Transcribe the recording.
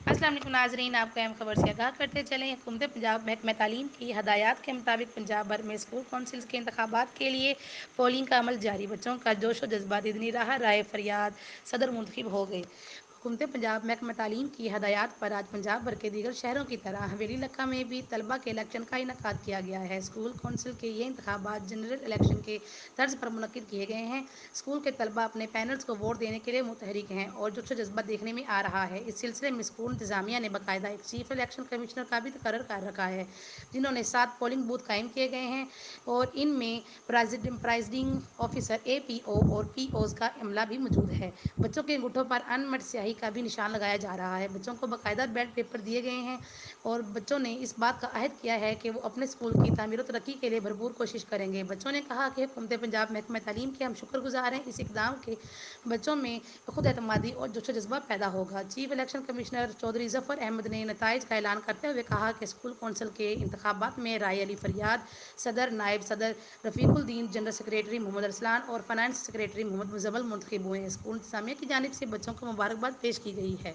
السلام علیکم ناظرین، آپ کو اہم خبر سے آگاہ کرتے چلیں۔ حکومت پنجاب محکمہ تعلیم کی ہدایات کے مطابق پنجاب بھر میں اسکول کونسلز کے انتخابات کے لیے پولنگ کا عمل جاری۔ بچوں کا جوش و جذبہ دیدنی رہا، رائے فریاد صدر منتخب ہو گئے۔ حکومت پنجاب محکمہ تعلیم کی ہدایات پر آج پنجاب بھر کے دیگر شہروں کی طرح حویلی لکھا میں بھی طلبہ کے الیکشن کا انعقاد کیا گیا ہے۔ اسکول کونسل کے یہ انتخابات جنرل الیکشن کے طرز پر منعقد کیے گئے ہیں۔ اسکول کے طلبہ اپنے پینلز کو ووٹ دینے کے لیے متحرک ہیں اور جوش و جذبہ دیکھنے میں آ رہا ہے۔ اس سلسلے میں اسکول انتظامیہ نے باقاعدہ ایک چیف الیکشن کمشنر کا بھی تقرر کر رکھا ہے، جنہوں نے 7 پولنگ بوتھ قائم کیے گئے ہیں اور ان میں پرائزڈنگ آفیسر، اے پی او اور پی اوز کا عملہ بھی موجود ہے۔ بچوں کے انگوٹھوں پر ان مٹ سیاہی کا بھی نشان لگایا جا رہا ہے۔ بچوں کو باقاعدہ بیلٹ پیپر دیے گئے ہیں اور بچوں نے اس بات کا عہد کیا ہے کہ وہ اپنے اسکول کی تعمیر و ترقی کے لیے بھرپور کوشش کریں گے۔ بچوں نے کہا کہ حکومت پنجاب محکمہ تعلیم کے ہم شکر گزار ہیں، اس اقدام کے بچوں میں خود اعتمادی اور جوش و جذبہ پیدا ہوگا۔ چیف الیکشن کمشنر چودھری ظفر احمد نے نتائج کا اعلان کرتے ہوئے کہا کہ اسکول کونسل کے انتخابات میں رائے علی فریاد صدر، نائب صدر رفیق الدین، جنرل سیکریٹری محمد ارسلان اور فائنانس سیکریٹری محمد مزمل منتخب ہوئے ہیں۔ اسکول انتظامیہ کی جانب سے بچوں کو مبارکباد پیش کی گئی ہے۔